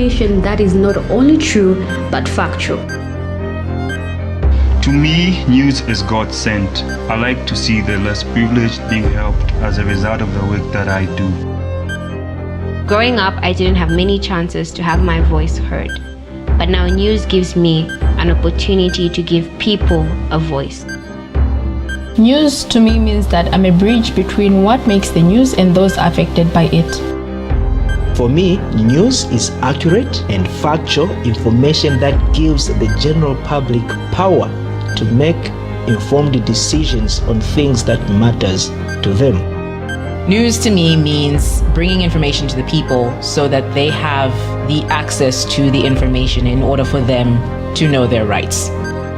information that is not only true but factual. To me, news is God sent. I like to see the less privileged being helped as a result of the work that I do. Growing up, I didn't have many chances to have my voice heard. But now news gives me an opportunity to give people a voice. News to me means that I'm a bridge between what makes the news and those affected by it. For me, news is accurate and factual information that gives the general public power to make informed decisions on things that matters to them. News to me means bringing information to the people so that they have the access to the information in order for them to know their rights.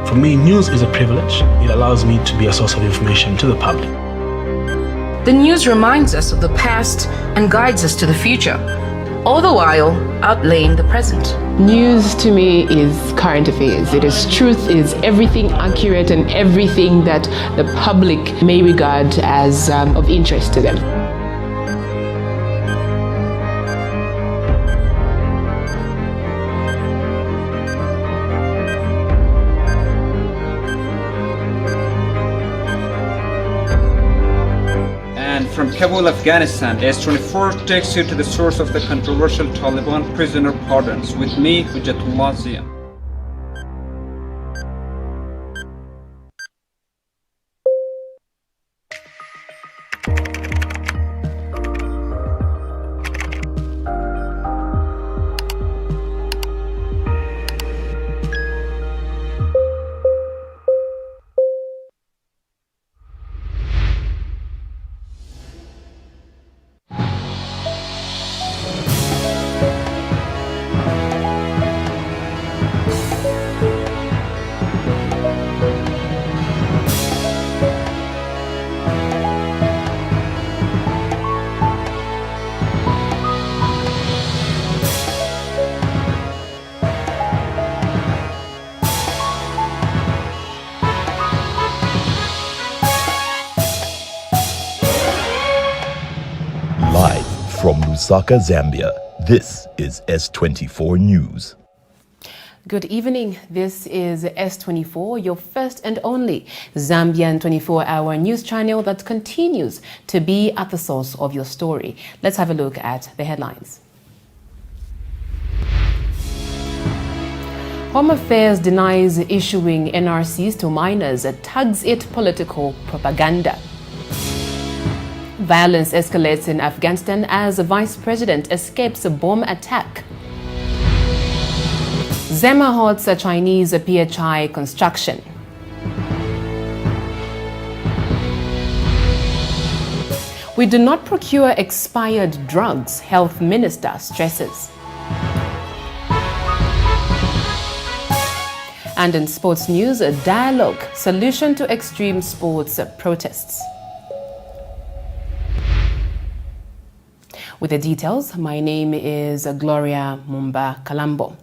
For me, news is a privilege. It allows me to be a source of information to the public. The news reminds us of the past and guides us to the future, all the while outlaying the present. News to me is current affairs. It is truth, is everything accurate and everything that the public may regard as of interest to them. From Kabul, Afghanistan, S24 takes you to the source of the controversial Taliban prisoner pardons with me, Hujjatullah Zia. Live from Lusaka, Zambia, this is S24 News. Good evening. This is S24, your first and only Zambian 24-hour news channel that continues to be at the source of your story. Let's have a look at the headlines. Home Affairs denies issuing NRCs to minors, tags it political propaganda. Violence escalates in Afghanistan as a vice president escapes a bomb attack. Zema halts a Chinese PHI construction. We do not procure expired drugs, Health Minister stresses. And in sports news, a dialogue, solution to extreme sports protests. With the details, my name is Gloria Mumba Kalambo.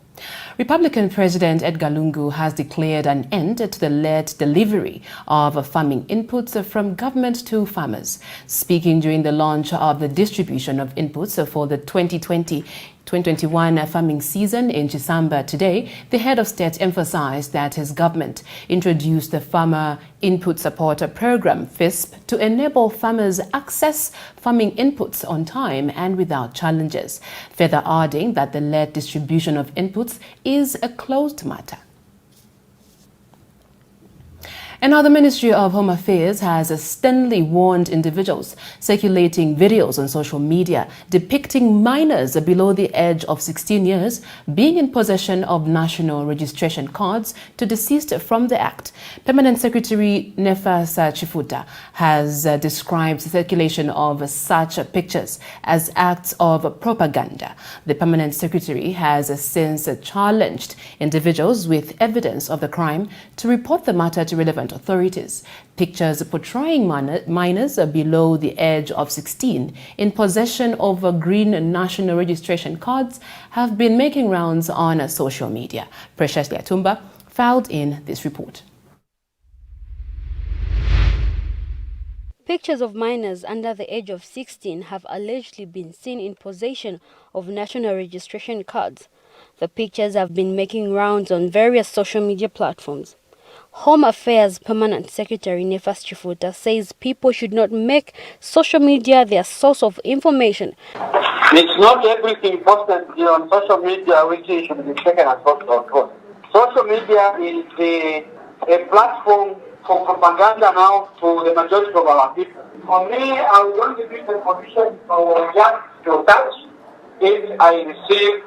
Republican President Edgar Lungu has declared an end to the late delivery of farming inputs from government to farmers. Speaking during the launch of the distribution of inputs for the 2020-2021 farming season in Chisamba today, the head of state emphasized that his government introduced the Farmer Input Support Program, FISP, to enable farmers access farming inputs on time and without challenges, further adding that the late distribution of inputs is a closed matter. And now the Ministry of Home Affairs has sternly warned individuals circulating videos on social media depicting minors below the age of 16 years being in possession of national registration cards to desist from the act. Permanent Secretary Nefasa Chifuta has described the circulation of such pictures as acts of propaganda. The Permanent Secretary has since challenged individuals with evidence of the crime to report the matter to relevant authorities. Pictures portraying minors below the age of 16 in possession of green national registration cards have been making rounds on social media. Precious Liatumba filed in this report. Pictures of minors under the age of 16 have allegedly been seen in possession of national registration cards. The pictures have been making rounds on various social media platforms. Home Affairs Permanent Secretary Nefas Chifuta says people should not make social media their source of information. It's not everything posted on social media which should be taken as gospel truth. Social media is a platform for propaganda now to the majority of our people. For me, I would want to give the permission for just to touch if I receive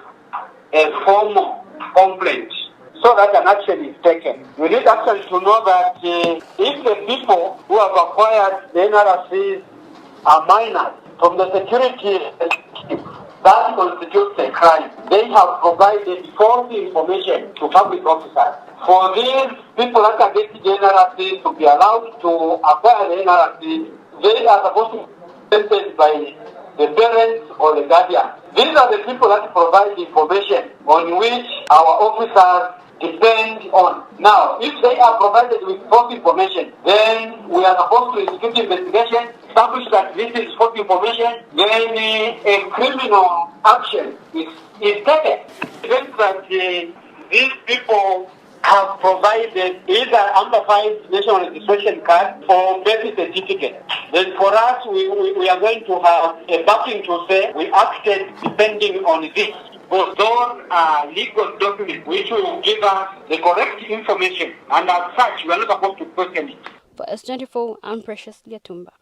a formal complaint so that an action is taken. We need actually to know that if the people who have acquired the NRCs are minors from the security that constitutes a crime. They have provided false information to public officers. For these people that are getting the NRC to be allowed to acquire the NRC, they are supposed to be sentenced by the parents or the guardian. These are the people that provide information on which our officers depend on. Now, if they are provided with false information, then we are supposed to execute investigation, establish that this is false information, then a criminal action is taken. It means that these people have provided either amplified national registration card or birth certificate. Then for us, we are going to have a backing to say we acted depending on this. But those are legal documents which will give us the correct information, and as such, we are not supposed to question it. For S24, I'm Precious Gatumba.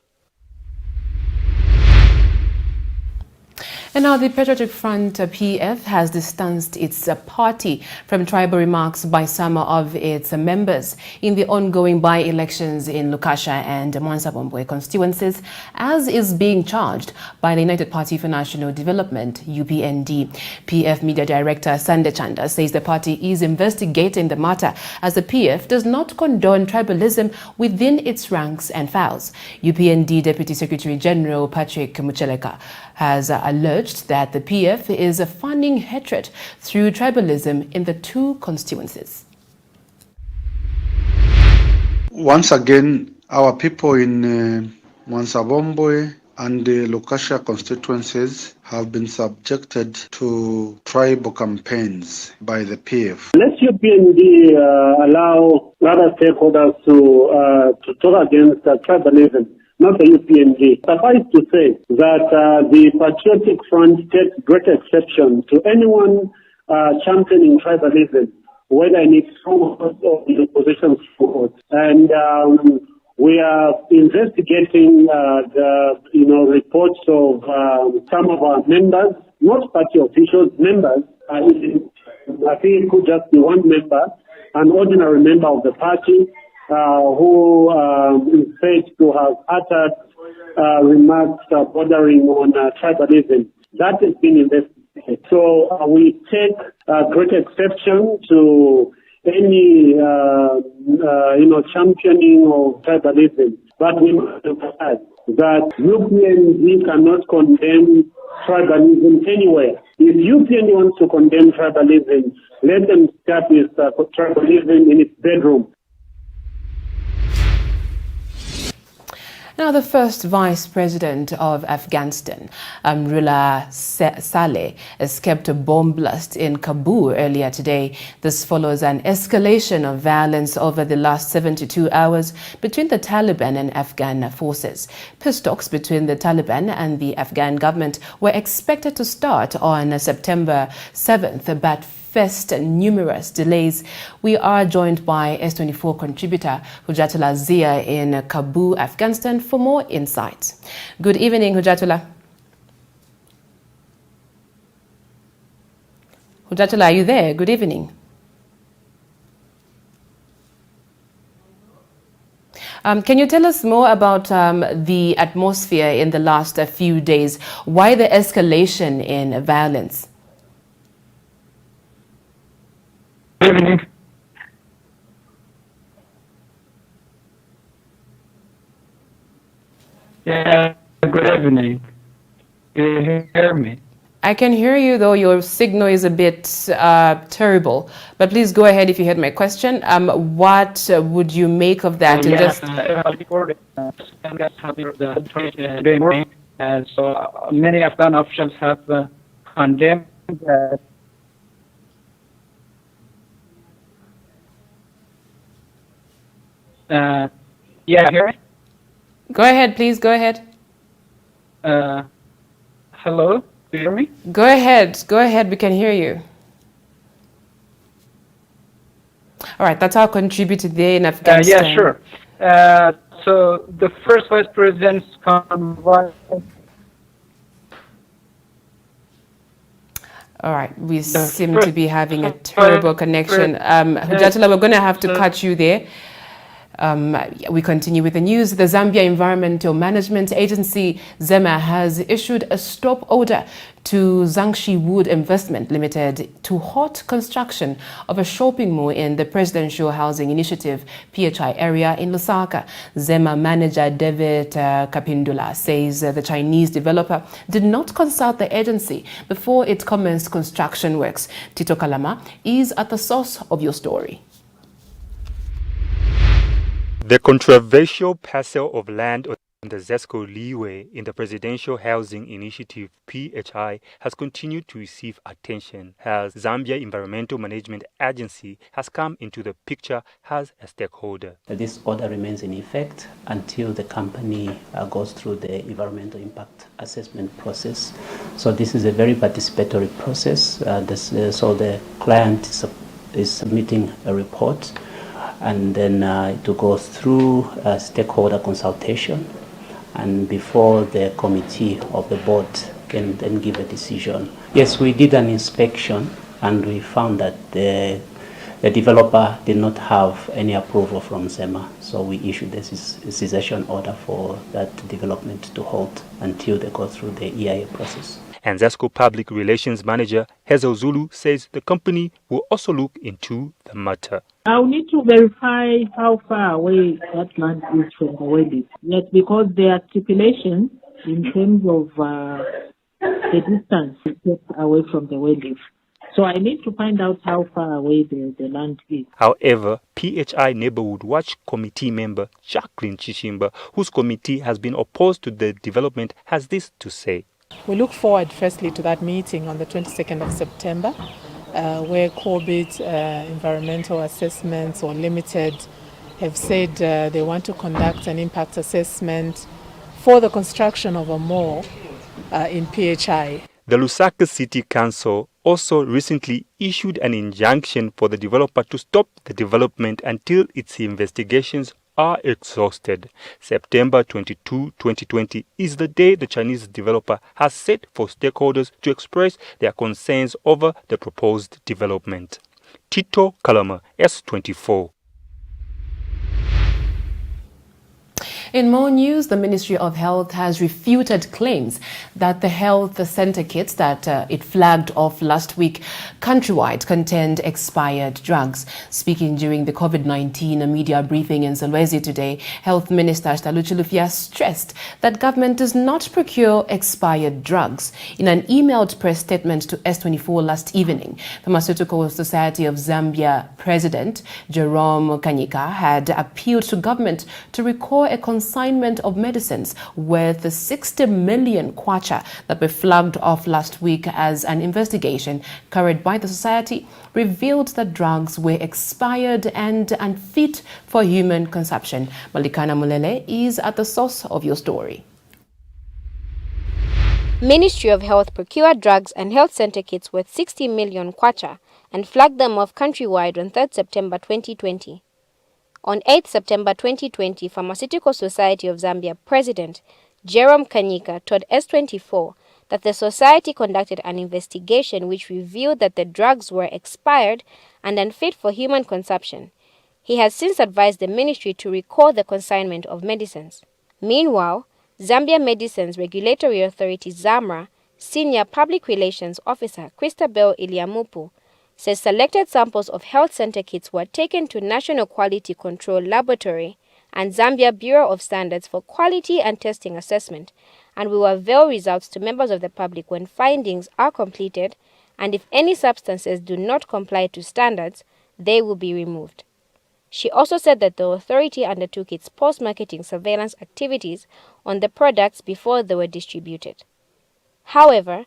And now the Patriotic Front PF has distanced its party from tribal remarks by some of its members in the ongoing by-elections in Lukasha and Mwanza-Bombwe constituencies, as is being charged by the United Party for National Development, UPND. PF Media Director Sande Chanda says the party is investigating the matter as the PF does not condone tribalism within its ranks and files. UPND Deputy Secretary General Patrick Mucheleka has alleged that the PF is funding hatred through tribalism in the two constituencies. Once again, our people in Mwanza-Bombwe and the Lukasha constituencies have been subjected to tribal campaigns by the PF. Let UPND allow other stakeholders to talk against tribalism, not the UPND. Suffice to say that the Patriotic Front takes great exception to anyone championing tribalism, whether in its strongholds or in the opposition strongholds. And we are investigating the reports of some of our members, not party officials, members. I think it could just be one member, an ordinary member of the party, who is said to have uttered remarks bordering on tribalism. That has been investigated. So we take great exception to any championing of tribalism. But we must emphasize that UPND cannot condemn tribalism anywhere. If UPND wants to condemn tribalism, let them start with tribalism in its bedroom. Now, the first Vice President of Afghanistan, Amrullah Saleh, escaped a bomb blast in Kabul earlier today. This follows an escalation of violence over the last 72 hours between the Taliban and Afghan forces. Peace talks between the Taliban and the Afghan government were expected to start on September 7th, but faced numerous delays. We are joined by S24 contributor Hujatullah Zia in Kabul, Afghanistan, for more insights. Good evening, Hujatullah. Hujatullah, are you there? Good evening. Can you tell us more about the atmosphere in the last few days? Why the escalation in violence? Good evening. Yeah, good evening. Can you hear me? I can hear you, though your signal is a bit terrible. But please go ahead if you heard my question. What would you make of that? And so many Afghan officials have condemned that Yeah, hear me? Go ahead, please. Go ahead. Hello? Do you hear me? Go ahead. Go ahead. We can hear you. All right. That's our contributor there in Afghanistan. Yeah, sure. So the first vice president's convoy. All right, we seem to be having a terrible connection. Hujatullah, we're going to have to cut you there. We continue with the news. The Zambia Environmental Management Agency, ZEMA, has issued a stop order to Zangshi Wood Investment Limited to halt construction of a shopping mall in the Presidential Housing Initiative PHI area in Lusaka. ZEMA manager David Kapindula says the Chinese developer did not consult the agency before it commenced construction works. Tito Kalama is at the source of your story. The controversial parcel of land on the Zesco Leeway in the Presidential Housing Initiative PHI has continued to receive attention as Zambia Environmental Management Agency has come into the picture as a stakeholder. This order remains in effect until the company goes through the environmental impact assessment process. So this is a very participatory process. So the client is submitting a report, and then to go through stakeholder consultation, and before the committee of the board can then give a decision. Yes, we did an inspection and we found that the developer did not have any approval from ZEMA, so we issued a cessation order for that development to halt until they go through the EIA process. And Zesco Public Relations Manager Hazel Zulu says the company will also look into the matter. I'll need to verify how far away that land is from the wedding. Yes, because there are stipulations in terms of the distance kept away from the wedding. So I need to find out how far away the land is. However, PHI Neighborhood Watch Committee member Jacqueline Chishimba, whose committee has been opposed to the development, has this to say. We look forward firstly to that meeting on the 22nd of September, where Corbett Environmental Assessments or Limited have said they want to conduct an impact assessment for the construction of a mall in PHI. The Lusaka City Council also recently issued an injunction for the developer to stop the development until its investigations are exhausted. September 22, 2020 is the day the Chinese developer has set for stakeholders to express their concerns over the proposed development. Tito Kalama, S24. In more news, the Ministry of Health has refuted claims that the health center kits that it flagged off last week countrywide contained expired drugs. Speaking during the COVID-19 media briefing in Solwezi today, Health Minister Shtaluchi Lufia stressed that government does not procure expired drugs. In an emailed press statement to S24 last evening, Pharmaceutical Society of Zambia President Jerome Kanyika had appealed to government to require a consignment of medicines worth 60 million kwacha that were flagged off last week as an investigation carried by the society revealed that drugs were expired and unfit for human consumption. Malikana Mulele is at the source of your story. Ministry of Health procured drugs and health center kits worth 60 million kwacha and flagged them off countrywide on 3rd September 2020. On 8 September 2020, Pharmaceutical Society of Zambia President Jerome Kanyika told S24 that the society conducted an investigation which revealed that the drugs were expired and unfit for human consumption. He has since advised the ministry to recall the consignment of medicines. Meanwhile, Zambia Medicines Regulatory Authority ZAMRA Senior Public Relations Officer Christabel Iliamupu says selected samples of health center kits were taken to National Quality Control Laboratory and Zambia Bureau of Standards for Quality and Testing Assessment, and will avail results to members of the public when findings are completed, and if any substances do not comply to standards, they will be removed. She also said that the authority undertook its post-marketing surveillance activities on the products before they were distributed. However,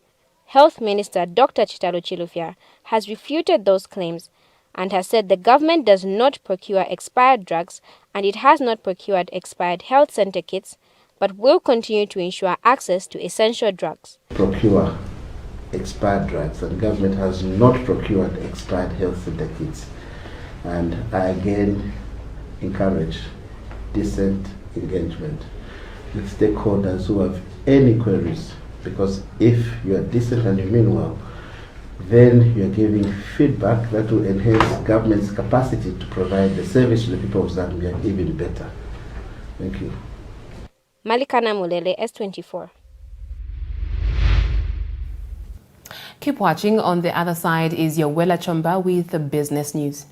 Health Minister Dr. Chitalo Chilufya has refuted those claims and has said the government does not procure expired drugs and it has not procured expired health center kits, but will continue to ensure access to essential drugs. Procure expired drugs, and the government has not procured expired health center kits. And I again encourage decent engagement with stakeholders who have any queries, because if you are decent and you mean well, then you are giving feedback that will enhance government's capacity to provide the service to the people of Zambia even better. Thank you. Malikana Mulele, S24. Keep watching. On the other side is Yowela Chomba with the business news.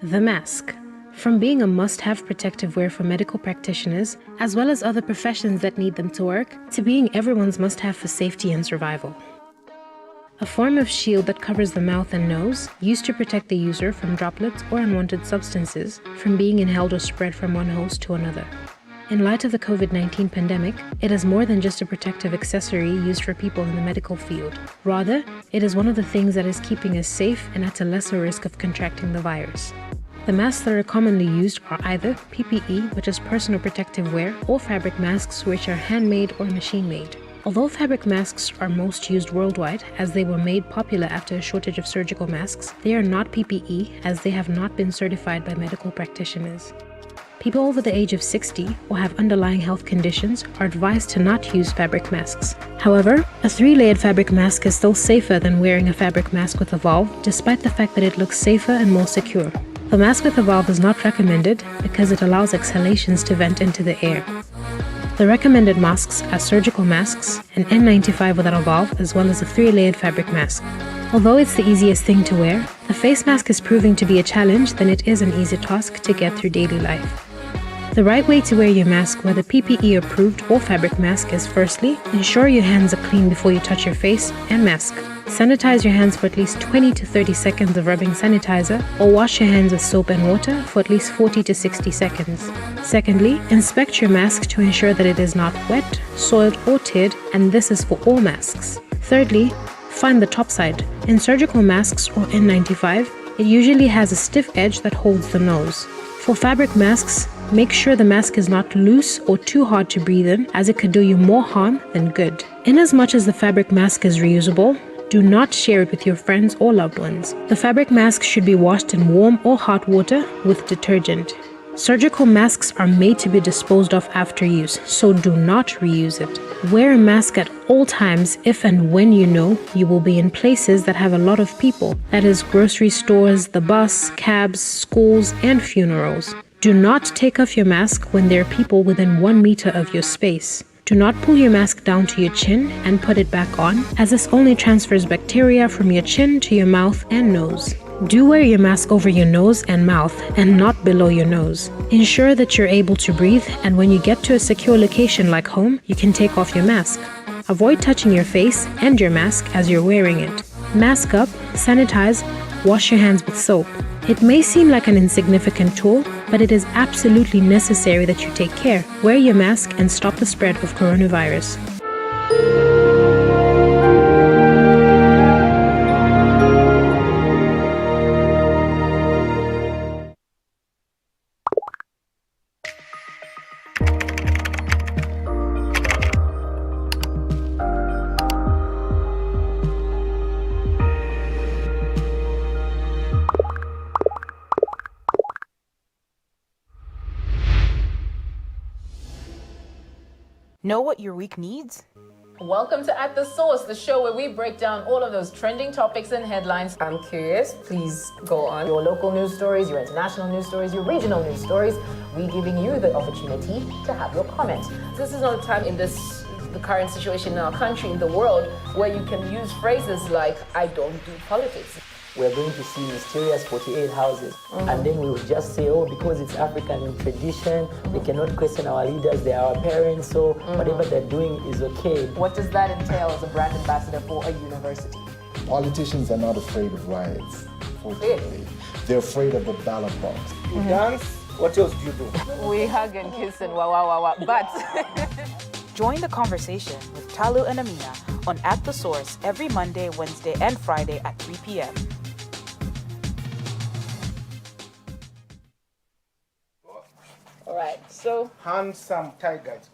The mask. From being a must-have protective wear for medical practitioners, as well as other professions that need them to work, to being everyone's must-have for safety and survival. A form of shield that covers the mouth and nose, used to protect the user from droplets or unwanted substances from being inhaled or spread from one host to another. In light of the COVID-19 pandemic, it is more than just a protective accessory used for people in the medical field. Rather, it is one of the things that is keeping us safe and at a lesser risk of contracting the virus. The masks that are commonly used are either PPE, which is personal protective wear, or fabric masks, which are handmade or machine-made. Although fabric masks are most used worldwide, as they were made popular after a shortage of surgical masks, they are not PPE, as they have not been certified by medical practitioners. People over the age of 60 or have underlying health conditions are advised to not use fabric masks. However, a 3-layered fabric mask is still safer than wearing a fabric mask with a valve, despite the fact that it looks safer and more secure. The mask with a valve is not recommended because it allows exhalations to vent into the air. The recommended masks are surgical masks, an N95 without a valve, as well as a 3-layered fabric mask. Although it's the easiest thing to wear, the face mask is proving to be a challenge than it is an easy task to get through daily life. The right way to wear your mask, whether PPE approved or fabric mask, is firstly, ensure your hands are clean before you touch your face and mask. Sanitize your hands for at least 20 to 30 seconds of rubbing sanitizer, or wash your hands with soap and water for at least 40 to 60 seconds. Secondly, inspect your mask to ensure that it is not wet, soiled or teared, and this is for all masks. Thirdly, find the top side. In surgical masks or N95, it usually has a stiff edge that holds the nose. For fabric masks, make sure the mask is not loose or too hard to breathe in, as it could do you more harm than good. Inasmuch as the fabric mask is reusable, do not share it with your friends or loved ones. The fabric mask should be washed in warm or hot water with detergent. Surgical masks are made to be disposed of after use, so do not reuse it. Wear a mask at all times if and when you know you will be in places that have a lot of people, that is, grocery stores, the bus, cabs, schools, and funerals. Do not take off your mask when there are people within 1 meter of your space. Do not pull your mask down to your chin and put it back on, as this only transfers bacteria from your chin to your mouth and nose. Do wear your mask over your nose and mouth and not below your nose. Ensure that you're able to breathe, and when you get to a secure location like home, you can take off your mask. Avoid touching your face and your mask as you're wearing it. Mask up, sanitize, wash your hands with soap. It may seem like an insignificant tool, but it is absolutely necessary that you take care. Wear your mask and stop the spread of coronavirus. Know what your week needs? Welcome to At The Source, the show where we break down all of those trending topics and headlines. I'm curious, please go on. Your local news stories, your international news stories, your regional news stories. We're giving you the opportunity to have your comments. This is not a time in this the current situation in our country, in the world, where you can use phrases like, I don't do politics. We're going to see mysterious 48 houses. And then we will just say, oh, because it's African tradition, we cannot question our leaders, they are our parents, so whatever they're doing is okay. What does that entail as a brand ambassador for a university? Politicians are not afraid of riots, fortunately. They're afraid of the ballot box. You dance? What else do you do? We hug and kiss and wah. But join the conversation with Talu and Amina on At The Source every Monday, Wednesday, and Friday at 3 p.m. All right, so handsome tigers.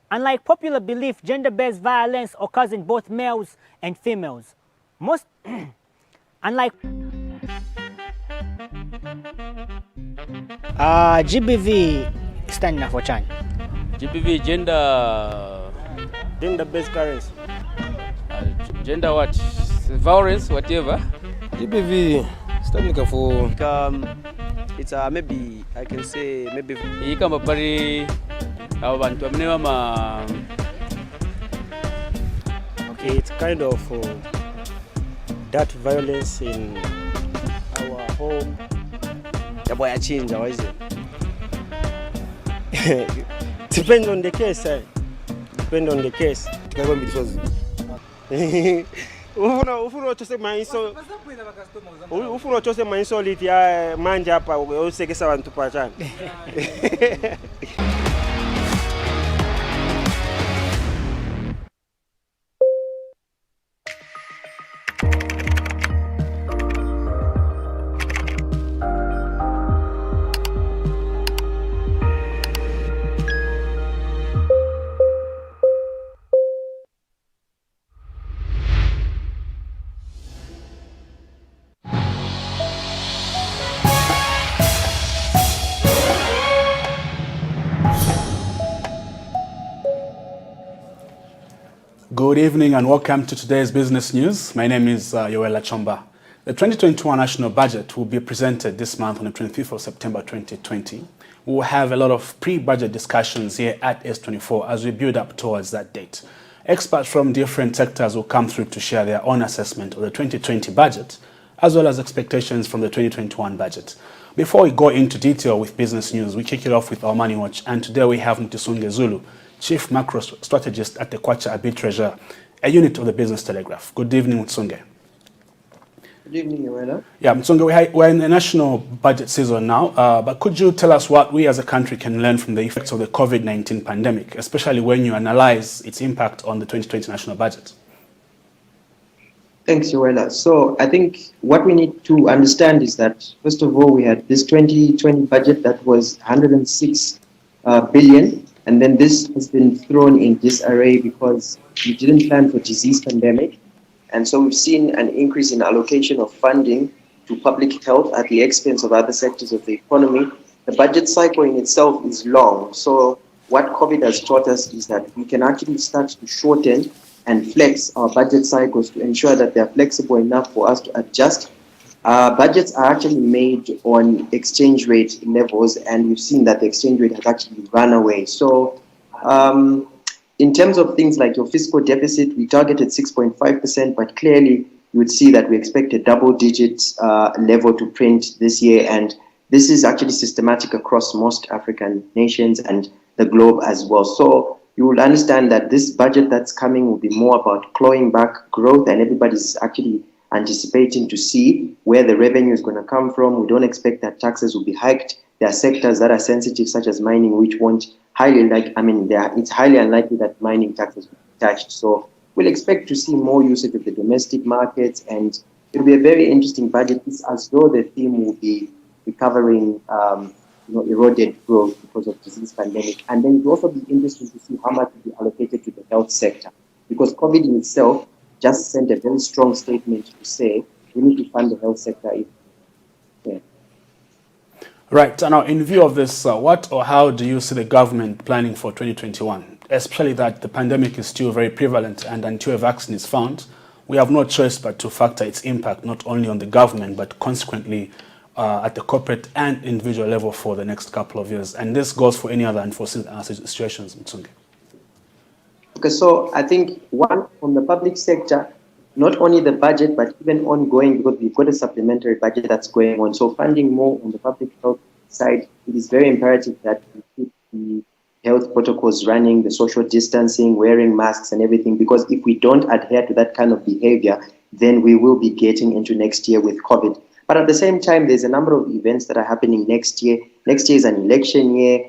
Unlike popular belief, gender-based violence occurs in both males and females. Unlike GBV standing for Chan. GBV, gender-based violence. Gender what? Violence, whatever. GBV standing for it's maybe I can say maybe okay, it's kind of that violence in our home. I change, how is it? Depends on the case. Depends on the case. Ufuna tosema insolite ya manje hapa usekesa abantu pachana. Good evening and welcome to today's business news. My name is Yoela Chomba. The 2021 national budget will be presented this month on the 25th of September 2020. We will have a lot of pre-budget discussions here at S24 as we build up towards that date. Experts from different sectors will come through to share their own assessment of the 2020 budget as well as expectations from the 2021 budget. Before we go into detail with business news, we kick it off with our Money Watch, and today we have Mtisunge Zulu, Chief Macro Strategist at the Kwacha Arbitrager, a unit of the Business Telegraph. Good evening, Mtsunge. Good evening, Yoela. Yeah, Mtsunge, we're in the national budget season now, but could you tell us what we as a country can learn from the effects of the COVID-19 pandemic, especially when you analyze its impact on the 2020 national budget? Thanks, Yoela. So I think what we need to understand is that, first of all, we had this 2020 budget that was 106 billion. And then this has been thrown in disarray because we didn't plan for disease pandemic. And so we've seen an increase in allocation of funding to public health at the expense of other sectors of the economy. The budget cycle in itself is long. So what COVID has taught us is that we can actually start to shorten and flex our budget cycles to ensure that they're flexible enough for us to adjust. Budgets are actually made on exchange rate levels, and we've seen that the exchange rate has actually run away. So in terms of things like your fiscal deficit, we targeted 6.5%, but clearly you would see that we expect a double-digit level to print this year, and this is actually systematic across most African nations and the globe as well. So you will understand that this budget that's coming will be more about clawing back growth, and everybody's actually anticipating to see where the revenue is going to come from. We don't expect that taxes will be hiked. There are sectors that are sensitive, such as mining, which won't it's highly unlikely that mining taxes will be touched. So we'll expect to see more usage of the domestic markets, and it'll be a very interesting budget. It's as though the theme will be recovering eroded growth because of disease pandemic. And then it will also be interesting to see how much will be allocated to the health sector, because COVID in itself just sent a very strong statement to say we need to fund the health sector. Right. Now, in view of this, what or how do you see the government planning for 2021? Especially that the pandemic is still very prevalent, and until a vaccine is found, we have no choice but to factor its impact not only on the government, but consequently at the corporate and individual level for the next couple of years. And this goes for any other unforeseen situations, Mtsungi. Okay, so I think one, from the public sector, not only the budget, but even ongoing, because we've got a supplementary budget that's going on. So funding more on the public health side, it is very imperative that we keep the health protocols running, the social distancing, wearing masks and everything, because if we don't adhere to that kind of behavior, then we will be getting into next year with COVID. But at the same time, there's a number of events that are happening next year. Next year is an election year.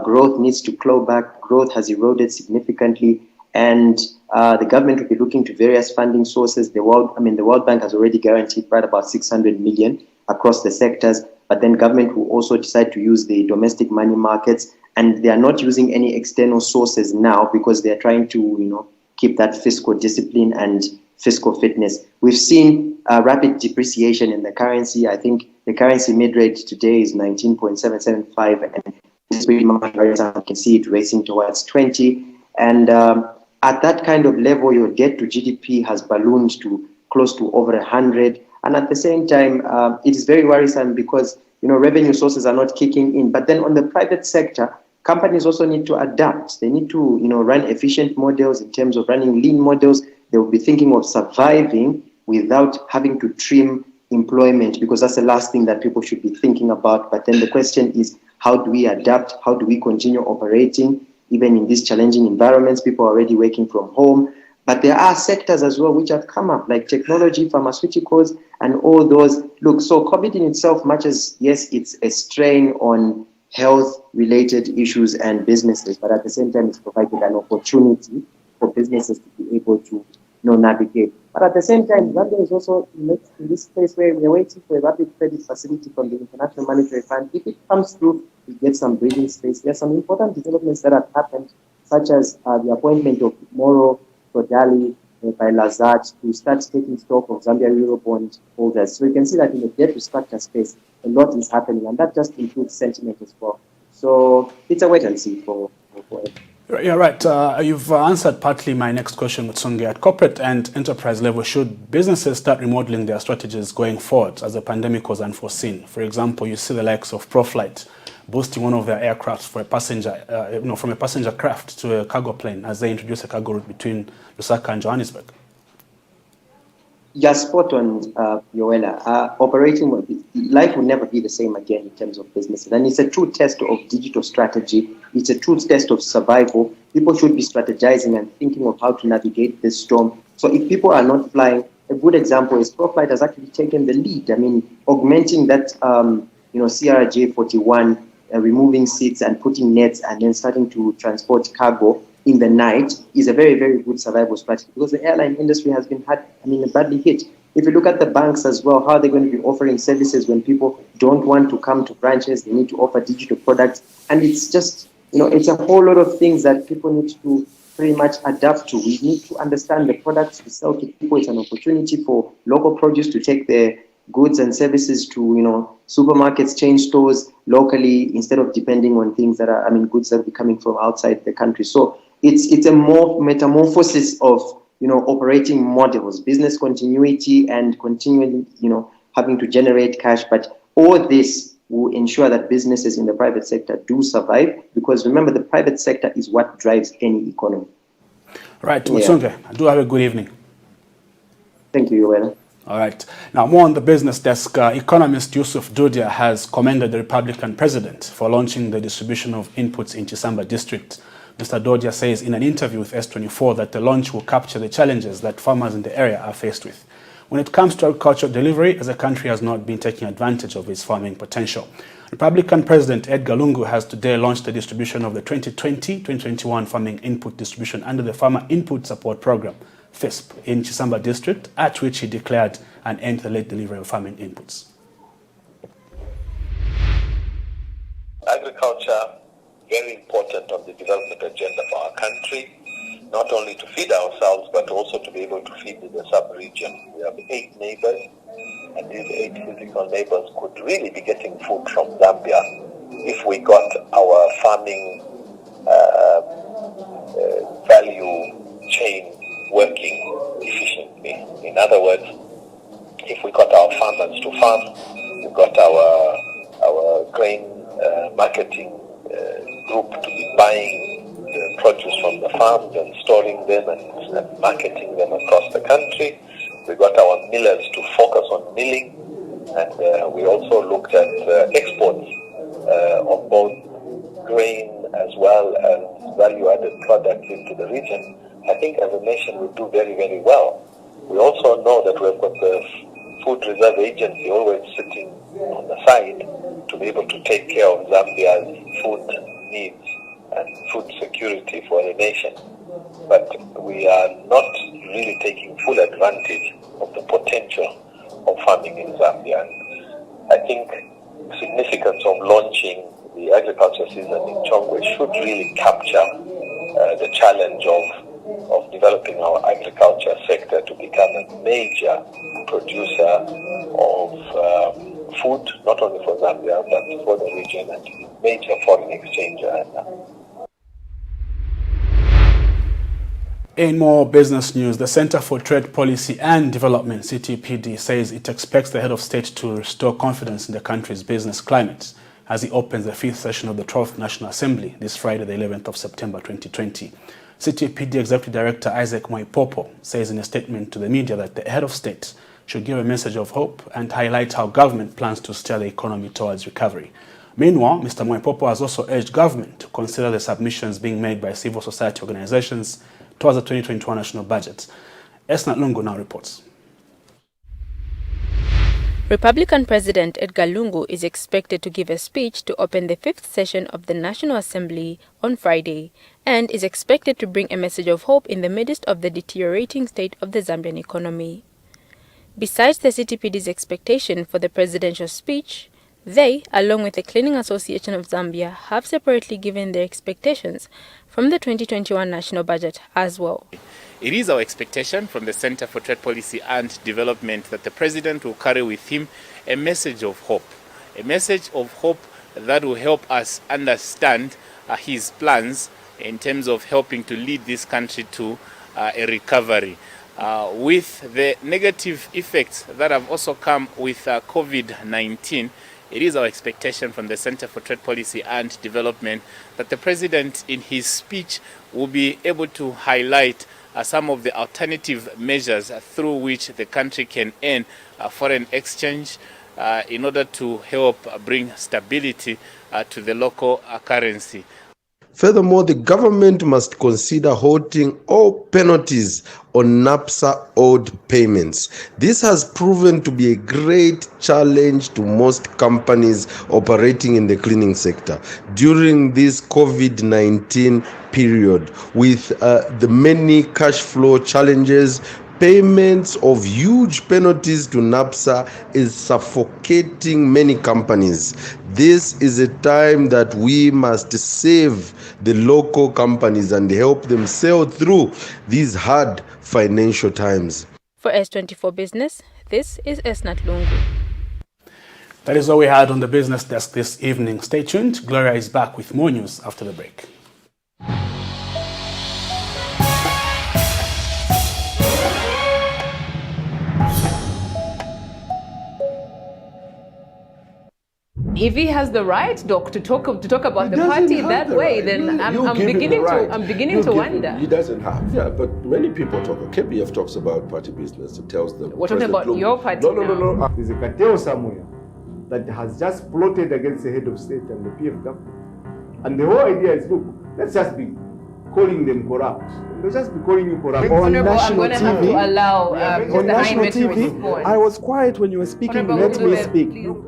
Growth needs to claw back. Growth has eroded significantly. And the government will be looking to various funding sources. The World Bank has already guaranteed right about 600 million across the sectors, but then government will also decide to use the domestic money markets, and they are not using any external sources now because they are trying to, keep that fiscal discipline and fiscal fitness. We've seen rapid depreciation in the currency. I think the currency mid-rate today is 19.775, and it's pretty much right now. You can see it racing towards 20, and at that kind of level, your debt to GDP has ballooned to close to over 100. And at the same time, it is very worrisome because, revenue sources are not kicking in. But then on the private sector, companies also need to adapt. They need to, run efficient models in terms of running lean models. They will be thinking of surviving without having to trim employment, because that's the last thing that people should be thinking about. But then the question is, how do we adapt? How do we continue operating? Even in these challenging environments, people are already working from home. But there are sectors as well which have come up, like technology, pharmaceuticals, and all those. Look, so COVID in itself, much as, yes, it's a strain on health-related issues and businesses, but at the same time, it's provided an opportunity for businesses to be able to navigate. But at the same time, Zambia is also in this place where we're waiting for a rapid credit facility from the International Monetary Fund. If it comes through, we get some breathing space. There are some important developments that have happened, such as the appointment of Moro Todali by Lazard to start taking stock of Zambia Eurobond holders. So you can see that in the debt restructure space, a lot is happening, and that just improves sentiment as well. So it's a wait and see for Yeah, right. You've answered partly my next question, Mtsungi. At corporate and enterprise level, should businesses start remodeling their strategies going forward as the pandemic was unforeseen? For example, you see the likes of ProFlight boosting one of their aircrafts for a passenger, from a passenger craft to a cargo plane as they introduce a cargo route between Lusaka and Johannesburg. Yeah, spot on, Yoela. Life will never be the same again in terms of businesses. And it's a true test of digital strategy. It's a true test of survival. People should be strategizing and thinking of how to navigate this storm. So if people are not flying, a good example is ProFlight has actually taken the lead. I mean, augmenting that, CRJ 41, removing seats and putting nets and then starting to transport cargo in the night is a very, very good survival strategy, because the airline industry has been badly hit. If you look at the banks as well, how are they going to be offering services when people don't want to come to branches? They need to offer digital products. And it's just, it's a whole lot of things that people need to pretty much adapt to. We need to understand the products we sell to people. It's an opportunity for local produce to take their goods and services to, supermarkets, chain stores locally, instead of depending on things that are, goods that are coming from outside the country. So it's a more metamorphosis of, operating models, business continuity, and continually, having to generate cash. But all this will ensure that businesses in the private sector do survive, because remember, the private sector is what drives any economy. Right, Mtsungi, do have a good evening. Thank you, Yoela. All right. Now, more on the business desk. Economist Yusuf Dudia has commended the Republican president for launching the distribution of inputs in Chisamba district. Mr. Dudia says in an interview with S24 that the launch will capture the challenges that farmers in the area are faced with. When it comes to agricultural delivery, as the country has not been taking advantage of its farming potential. Republican President Edgar Lungu has today launched the distribution of the 2020-2021 farming input distribution under the Farmer Input Support Program, FISP, in Chisamba district, at which he declared an end to the late delivery of farming inputs. Agriculture, very important on the development agenda for our country, not only to feed ourselves, but also to be able to feed the sub-region. We have 8 neighbors, and these 8 physical neighbors could really be getting food from Zambia if we got our farming value chain working efficiently. In other words, if we got our farmers to farm, we got our grain marketing group to be buying the produce from the farms and storing them and marketing them across the country. We got our millers to focus on milling, and we also looked at exports of both grain as well as value-added products into the region. I think as a nation we do very, very well. We also know that we've got the Food Reserve Agency always sitting on the side to be able to take care of Zambia's food needs and food security for the nation. But we are not really taking full advantage of the potential of farming in Zambia. And I think the significance of launching the agriculture season in Chongwe should really capture the challenge of developing our agriculture sector to become a major producer of food, not only for Zambia, but for the region, and major foreign exchange earner. In more business news, the Center for Trade Policy and Development, CTPD, says it expects the head of state to restore confidence in the country's business climate as he opens the 5th session of the 12th National Assembly this Friday, the 11th of September 2020. CTPD Executive Director Isaac Mwaipopo says in a statement to the media that the head of state should give a message of hope and highlight how government plans to steer the economy towards recovery. Meanwhile, Mr. Mwaipopo has also urged government to consider the submissions being made by civil society organizations towards the 2021 national budget. Esnat Lungu now reports. Republican President Edgar Lungu is expected to give a speech to open the 5th session of the National Assembly on Friday and is expected to bring a message of hope in the midst of the deteriorating state of the Zambian economy. Besides the CTPD's expectation for the presidential speech, they, along with the Cleaning Association of Zambia, have separately given their expectations from the 2021 national budget as well. It is our expectation from the Center for Trade Policy and Development that the President will carry with him a message of hope that will help us understand his plans in terms of helping to lead this country to a recovery. With the negative effects that have also come with COVID-19, it is our expectation from the Center for Trade Policy and Development that the President in his speech will be able to highlight some of the alternative measures through which the country can earn foreign exchange in order to help bring stability to the local currency. Furthermore, the government must consider halting all penalties on NAPSA owed payments. This has proven to be a great challenge to most companies operating in the cleaning sector during this COVID-19 period. With the many cash flow challenges, payments of huge penalties to NAPSA is suffocating many companies. This is a time that we must save the local companies and help them sail through these hard financial times. For S24 Business, this is Esnat Lungu. That is all we had on the business desk this evening. Stay tuned. Gloria is back with more news after the break. If he has the right, Doc, to talk about the party that way, then I'm beginning to wonder. He doesn't have. Yeah, but many people talk. KBF talks about party business. It tells them. We're talking about your party. No. There's a cartel somewhere that has just plotted against the head of state and the PF government. And the whole idea is, look, let's just be calling them corrupt. They'll just be calling you corrupt. On national I'm going to have to allow on national TV, I was quiet when you were speaking. Let me speak. Look,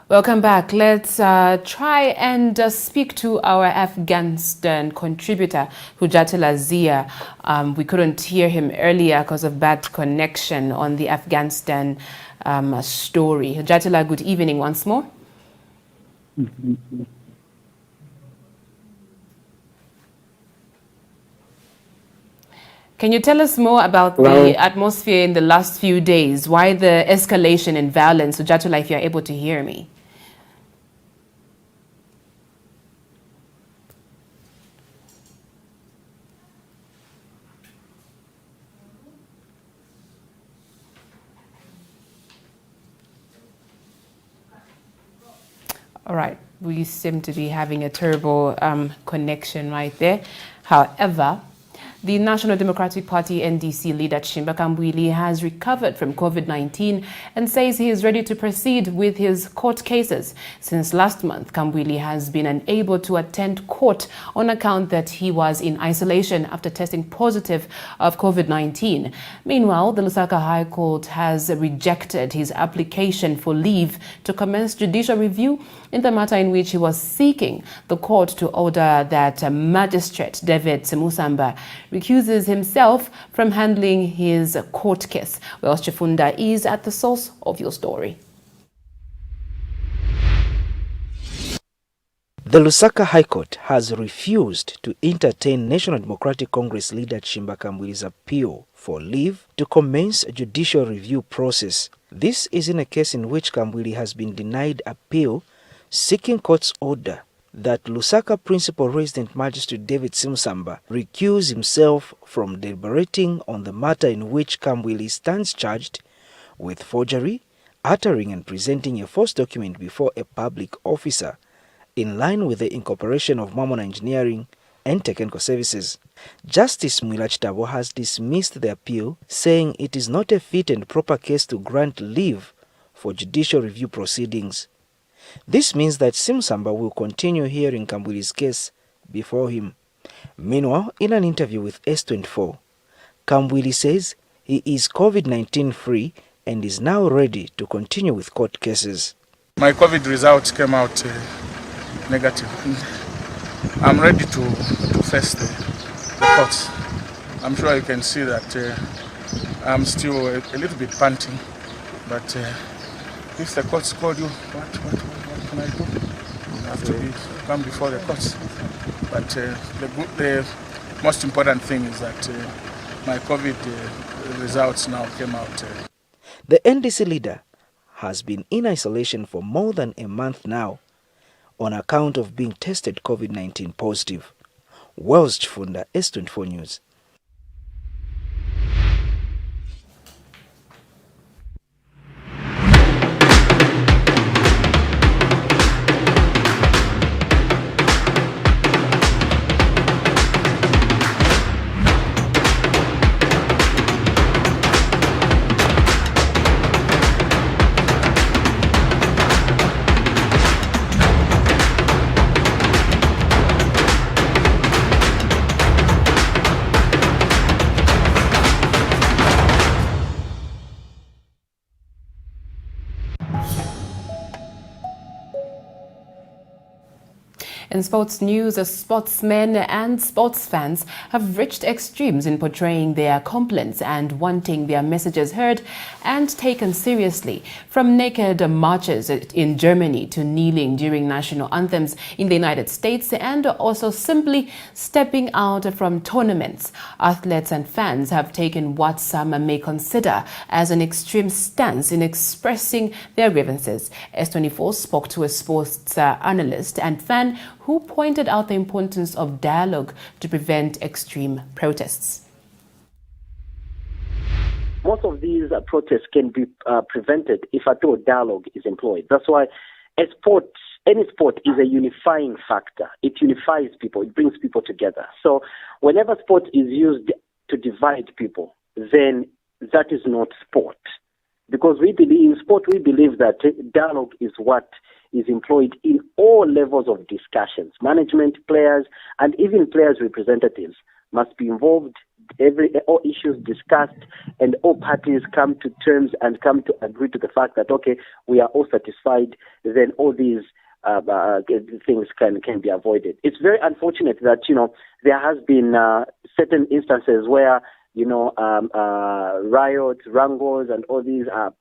Welcome back. Let's try and speak to our Afghanistan contributor, Hujatullah Zia. We couldn't hear him earlier because of bad connection on the Afghanistan story. Hujatullah, good evening once more. Can you tell us more about the atmosphere in the last few days? Why the escalation in violence? Hujatullah, if you're able to hear me. All right, we seem to be having a terrible connection right there. However, the National Democratic Party NDC leader Chimba Kambwili has recovered from COVID-19 and says he is ready to proceed with his court cases. Since last month, Kambwili has been unable to attend court on account that he was in isolation after testing positive of COVID-19. Meanwhile, the Lusaka High Court has rejected his application for leave to commence judicial review in the matter in which he was seeking the court to order that Magistrate David Semusamba recuses himself from handling his court case. Well, Chifunda is at the source of your story. The Lusaka High Court has refused to entertain National Democratic Congress leader Chimba Kambwili's appeal for leave to commence a judicial review process. This is in a case in which Kambwili has been denied appeal, seeking court's order that Lusaka Principal Resident Magistrate David Semusamba recuse himself from deliberating on the matter in which Kambwili stands charged with forgery, uttering and presenting a false document before a public officer, in line with the incorporation of Mamona Engineering and Technical Services. Justice Mwila Chitabo has dismissed the appeal, saying it is not a fit and proper case to grant leave for judicial review proceedings. This means that Semusamba will continue hearing Kambwili's case before him. Meanwhile, in an interview with S24, Kambwili says he is COVID-19 free and is now ready to continue with court cases. My COVID results came out negative. I'm ready to face the courts. I'm sure you can see that I'm still a little bit panting, but if the courts call you, what can I do? You have to come before the courts. But the most important thing is that my COVID results now came out. The NDC leader has been in isolation for more than a month now on account of being tested COVID-19 positive. Wells Chifunda, S24 News. In sports news, sportsmen and sports fans have reached extremes in portraying their complaints and wanting their messages heard and taken seriously. From naked marches in Germany to kneeling during national anthems in the United States and also simply stepping out from tournaments, athletes and fans have taken what some may consider as an extreme stance in expressing their grievances. S24 spoke to a sports analyst and fan who pointed out the importance of dialogue to prevent extreme protests. Most of these protests can be prevented if at all dialogue is employed. That's why any sport is a unifying factor. It unifies people. It brings people together. So whenever sport is used to divide people, then that is not sport. Because in sport, we believe that dialogue is what is employed in all levels of discussions. Management, players, and even players' representatives must be involved, all issues discussed, and all parties come to terms and come to agree to the fact that, okay, we are all satisfied, then all these things can be avoided. It's very unfortunate that, there has been certain instances where, riots, wrangles, and all these are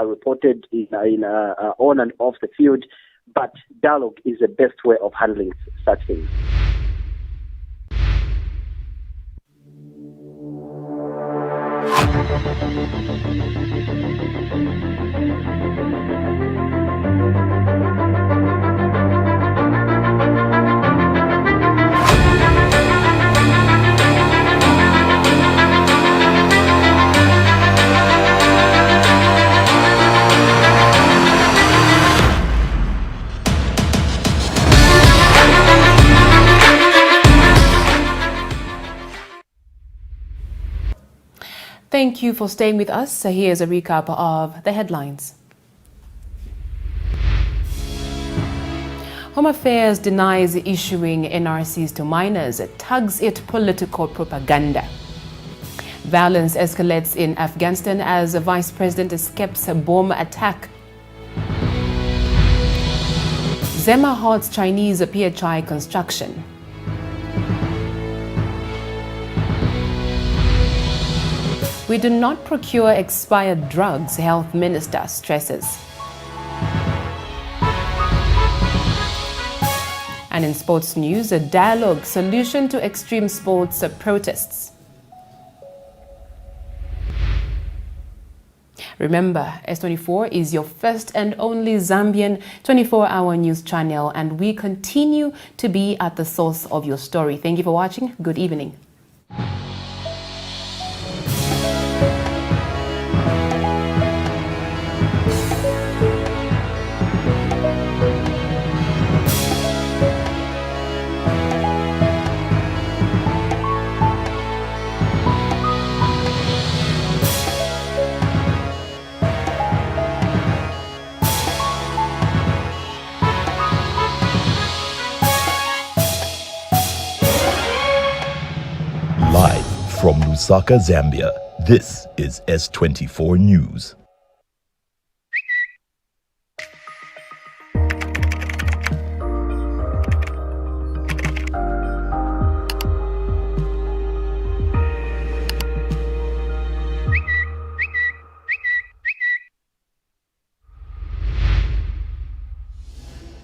reported on and off the field, but dialogue is the best way of handling such things. Thank you for staying with us. So here's a recap of the headlines. Home Affairs denies issuing NRCs to minors, tags it political propaganda. Violence escalates in Afghanistan as the Vice President escapes a bomb attack. Zema halts Chinese PHI construction. We do not procure expired drugs, Health Minister stresses. And in sports news, a dialogue solution to extreme sports protests. Remember, S24 is your first and only Zambian 24-hour news channel, and we continue to be at the source of your story. Thank you for watching. Good evening. Live from Lusaka, Zambia, this is S24 News.